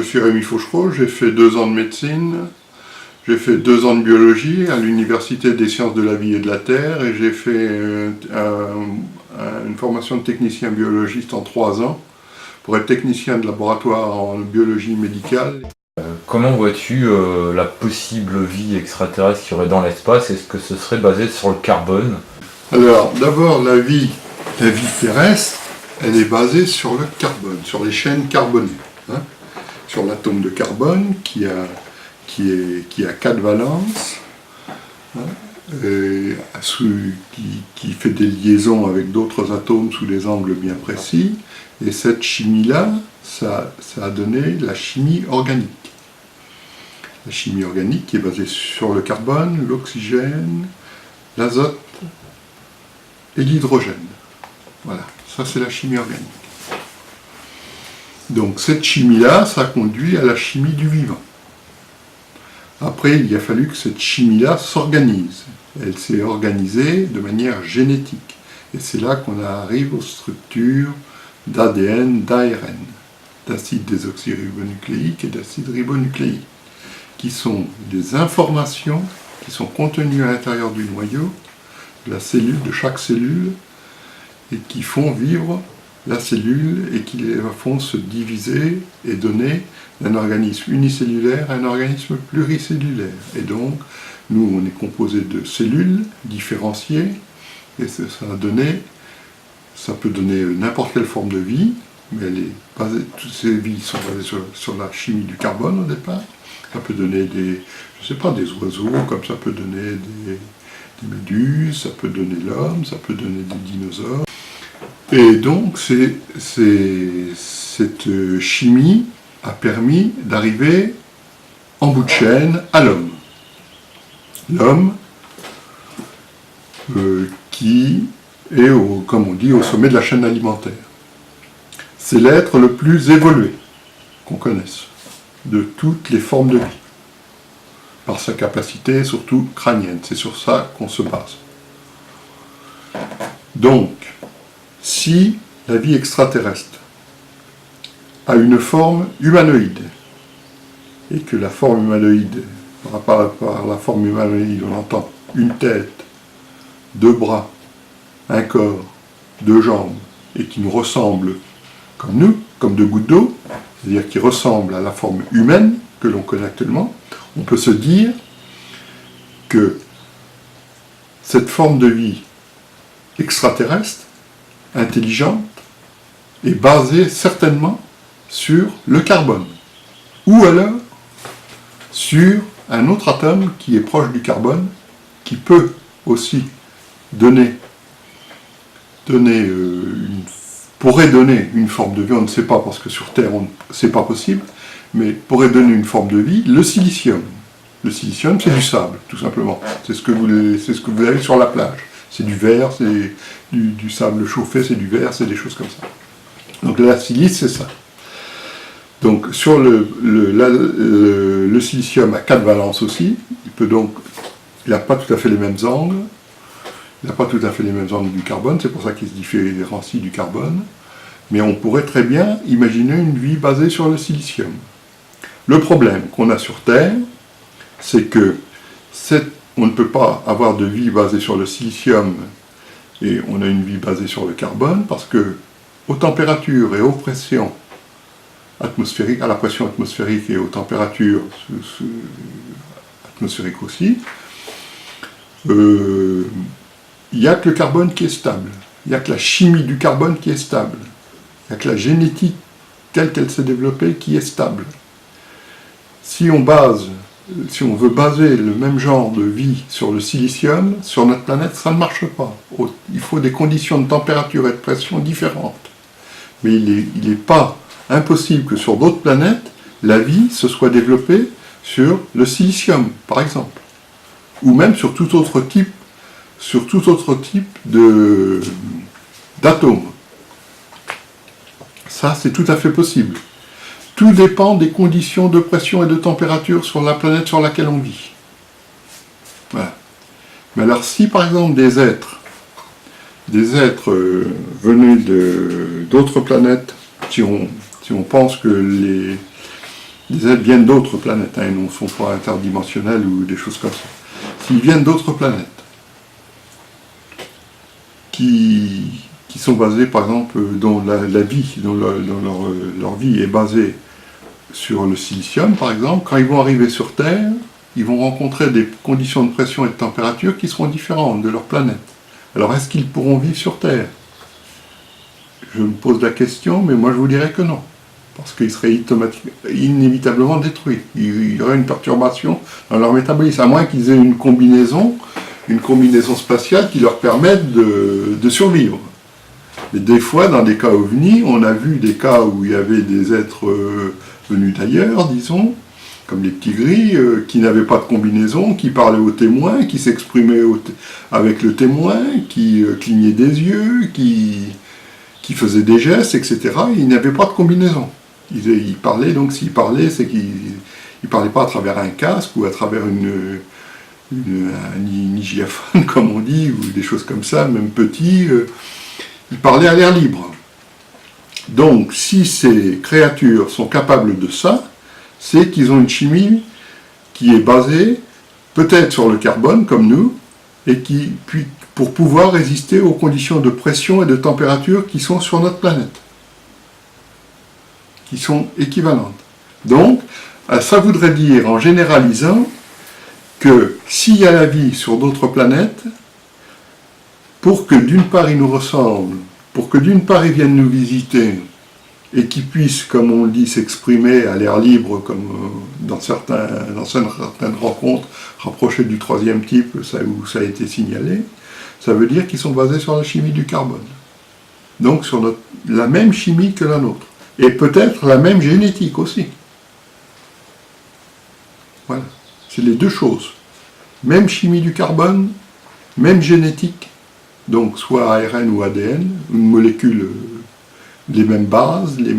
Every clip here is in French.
suis Rémi Fauchereau, j'ai fait 2 ans de médecine, j'ai fait 2 ans de biologie à l'Université des sciences de la vie et de la terre et j'ai fait une formation de technicien biologiste en 3 ans pour être technicien de laboratoire en biologie médicale. Comment vois-tu la possible vie extraterrestre qu'il y aurait dans l'espace? Est-ce que ce serait basé sur le carbone? Alors, d'abord, la vie terrestre, elle est basée sur le carbone, sur les chaînes carbonées, hein, sur l'atome de carbone qui a 4 valences, hein, qui fait des liaisons avec d'autres atomes sous des angles bien précis, et cette chimie-là, ça a donné la chimie organique. La chimie organique qui est basée sur le carbone, l'oxygène, l'azote et l'hydrogène. Voilà, ça c'est la chimie organique. Donc cette chimie-là, ça conduit à la chimie du vivant. Après, il a fallu que cette chimie-là s'organise. Elle s'est organisée de manière génétique. Et c'est là qu'on arrive aux structures d'ADN, d'ARN, d'acide désoxyribonucléique et d'acide ribonucléique, qui sont des informations qui sont contenues à l'intérieur du noyau, de la cellule, de chaque cellule, et qui font vivre la cellule et qui les font se diviser et donner d'un organisme unicellulaire à un organisme pluricellulaire. Et donc, nous, on est composé de cellules différenciées, et ça peut donner n'importe quelle forme de vie, mais toutes ces vies sont basées sur la chimie du carbone au départ. Ça peut donner des oiseaux, comme ça peut donner des méduses, ça peut donner l'homme, ça peut donner des dinosaures. Et donc, cette chimie a permis d'arriver en bout de chaîne à l'homme. L'homme qui est, comme on dit, au sommet de la chaîne alimentaire. C'est l'être le plus évolué qu'on connaisse de toutes les formes de vie, par sa capacité surtout crânienne. C'est sur ça qu'on se base. Donc, si la vie extraterrestre a une forme humanoïde, et que la forme humanoïde, par la forme humanoïde, on entend une tête, 2 bras, un corps, 2 jambes, et qui nous ressemble comme nous, comme 2 gouttes d'eau, c'est-à-dire qui ressemble à la forme humaine que l'on connaît actuellement, on peut se dire que cette forme de vie extraterrestre, intelligente, est basée certainement sur le carbone, ou alors sur un autre atome qui est proche du carbone, qui peut aussi pourrait donner une forme de vie, on ne sait pas parce que sur Terre c'est pas possible, mais pourrait donner une forme de vie, le silicium. Le silicium, c'est du sable, tout simplement. C'est ce que vous avez sur la plage. C'est du verre, c'est du sable chauffé, c'est du verre, c'est des choses comme ça. Donc la silice, c'est ça. Donc sur le silicium a 4 valences aussi, il n'a pas tout à fait les mêmes angles, du carbone, c'est pour ça qu'il se différencie du carbone, mais on pourrait très bien imaginer une vie basée sur le silicium. Le problème qu'on a sur Terre, c'est que on ne peut pas avoir de vie basée sur le silicium et on a une vie basée sur le carbone parce que aux températures et aux pressions atmosphériques, à la pression atmosphérique et aux températures atmosphériques aussi, il n'y a que le carbone qui est stable, il n'y a que la chimie du carbone qui est stable, il n'y a que la génétique telle qu'elle s'est développée qui est stable. Si on veut baser le même genre de vie sur le silicium, sur notre planète, ça ne marche pas. Il faut des conditions de température et de pression différentes. Mais il n'est pas impossible que sur d'autres planètes, la vie se soit développée sur le silicium, par exemple. Ou même sur tout autre type d'atomes. Ça, c'est tout à fait possible. Tout dépend des conditions de pression et de température sur la planète sur laquelle on vit. Voilà. Mais alors si par exemple des êtres venus d'autres planètes, si on pense que des êtres viennent d'autres planètes, hein, ils ne sont pas interdimensionnels ou des choses comme ça. S'ils viennent d'autres planètes, qui sont basées, par exemple, dont la vie, dont leur vie est basée sur le silicium, par exemple, quand ils vont arriver sur Terre, ils vont rencontrer des conditions de pression et de température qui seront différentes de leur planète. Alors, est-ce qu'ils pourront vivre sur Terre? Je me pose la question, mais moi je vous dirais que non. Parce qu'ils seraient inévitablement détruits. Il y aurait une perturbation dans leur métabolisme, à moins qu'ils aient une combinaison spatiale qui leur permette de survivre. Mais des fois, dans des cas ovnis, on a vu des cas où il y avait des êtres venus d'ailleurs, disons, comme les petits gris, qui n'avaient pas de combinaison, qui parlaient au témoin, qui s'exprimaient avec le témoin, qui clignaient des yeux, qui faisaient des gestes, etc. Et ils n'avaient pas de combinaison. Ils parlaient, donc s'ils parlaient, c'est qu'ils ne parlaient pas à travers un casque ou à travers un hygiaphone, comme on dit, ou des choses comme ça, même petits. Ils parlaient à l'air libre. Donc, si ces créatures sont capables de ça, c'est qu'ils ont une chimie qui est basée peut-être sur le carbone, comme nous, et puis pour pouvoir résister aux conditions de pression et de température qui sont sur notre planète, qui sont équivalentes. Donc, ça voudrait dire, en généralisant, que s'il y a la vie sur d'autres planètes, pour que d'une part ils nous ressemblent, pour que d'une part ils viennent nous visiter, et qu'ils puissent, comme on le dit, s'exprimer à l'air libre, comme dans certaines rencontres rapprochées du troisième type, où ça a été signalé, ça veut dire qu'ils sont basés sur la chimie du carbone. Donc sur la même chimie que la nôtre. Et peut-être la même génétique aussi. Voilà. C'est les deux choses. Même chimie du carbone, même génétique, donc soit ARN ou ADN, une molécule, les mêmes bases, les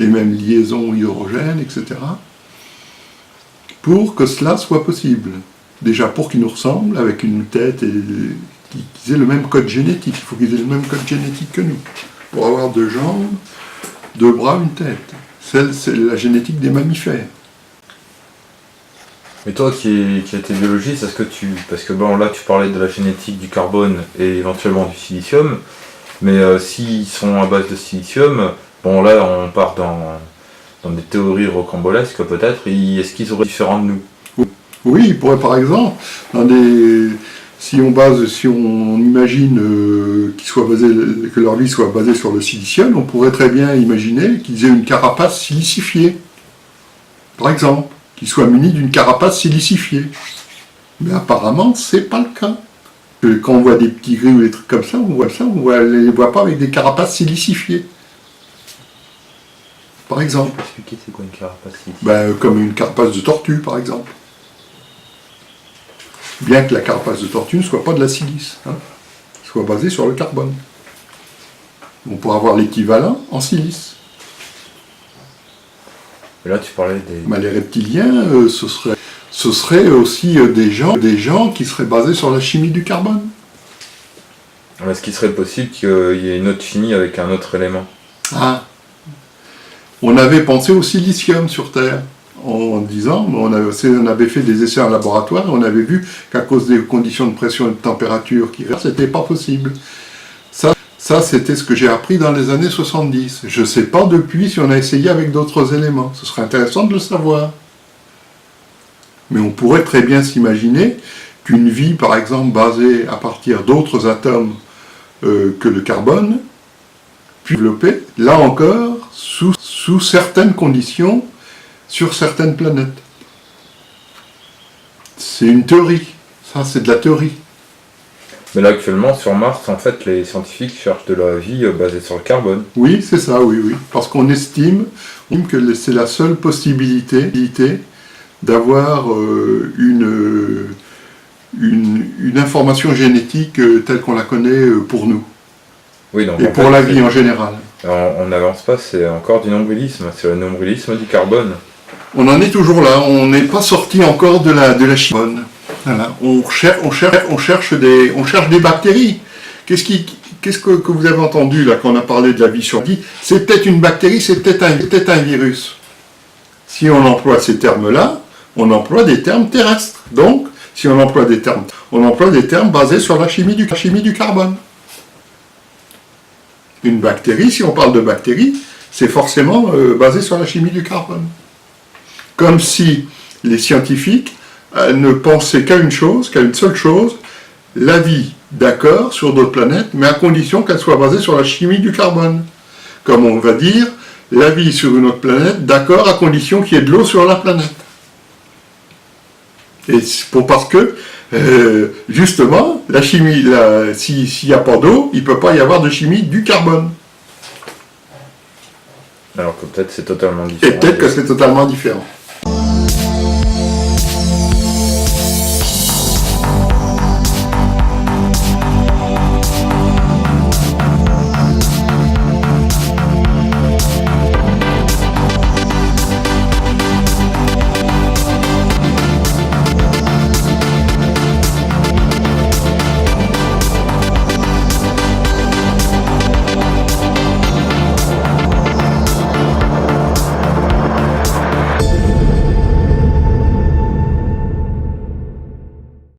mêmes liaisons hydrogènes, etc. Pour que cela soit possible. Déjà pour qu'ils nous ressemblent, avec une tête et qu'ils aient le même code génétique. Il faut qu'ils aient le même code génétique que nous. Pour avoir deux jambes, deux bras, une tête. C'est la génétique des mammifères. Mais toi qui étais biologiste, parce que bon là tu parlais de la génétique du carbone et éventuellement du silicium, mais s'ils sont à base de silicium, bon là on part dans des théories rocambolesques peut-être, est-ce qu'ils auraient différents de nous? Oui, ils pourraient par exemple, si on imagine que leur vie soit basée sur le silicium, on pourrait très bien imaginer qu'ils aient une carapace silicifiée, par exemple, qu'ils soient munis d'une carapace silicifiée. Mais apparemment, c'est pas le cas. Quand on voit des petits gris ou des trucs comme ça, on les voit pas avec des carapaces silicifiées. Par exemple. Expliquez, c'est quoi une carapace silicifiée? Comme une carapace de tortue, par exemple. Bien que la carapace de tortue ne soit pas de la silice, soit basée sur le carbone. On pourrait avoir l'équivalent en silice. Et là, tu parlais des... Les reptiliens, ce serait aussi des gens qui seraient basés sur la chimie du carbone. Est-ce qu'il serait possible qu'il y ait une autre chimie avec un autre élément? On avait pensé au silicium sur Terre, en disant, on avait fait des essais en laboratoire, et on avait vu qu'à cause des conditions de pression et de température c'était pas possible. Ça, c'était ce que j'ai appris dans les années 70. Je ne sais pas depuis si on a essayé avec d'autres éléments. Ce serait intéressant de le savoir. Mais on pourrait très bien s'imaginer qu'une vie, par exemple, basée à partir d'autres atomes que le carbone, puis développée, là encore, sous certaines conditions, sur certaines planètes. C'est une théorie. Ça, c'est de la théorie. Mais là, actuellement, sur Mars, en fait, les scientifiques cherchent de la vie basée sur le carbone. Oui, c'est ça, oui. Parce qu'on estime que c'est la seule possibilité d'avoir une information génétique telle qu'on la connaît pour nous. Oui, donc, et pour la vie en général. On n'avance pas, c'est encore du nombrilisme. C'est le nombrilisme du carbone. On en est toujours là, on n'est pas sorti encore de la chimie. Voilà. On cherche des bactéries. Qu'est-ce que vous avez entendu là quand on a parlé de la vie sur vie? C'est peut-être une bactérie, c'est peut-être un virus. Si on emploie ces termes-là, on emploie des termes terrestres. Donc, si on emploie des termes basés sur la chimie du carbone. Une bactérie, si on parle de bactérie, c'est forcément basé sur la chimie du carbone. Comme si les scientifiques ne pensaient qu'à une seule chose, la vie, d'accord, sur d'autres planètes, mais à condition qu'elle soit basée sur la chimie du carbone. Comme on va dire, la vie sur une autre planète, d'accord, à condition qu'il y ait de l'eau sur la planète. Et parce que, justement, la chimie, s'il n'y a pas d'eau, il ne peut pas y avoir de chimie du carbone. Alors que peut-être c'est totalement différent. Et peut-être que c'est totalement différent.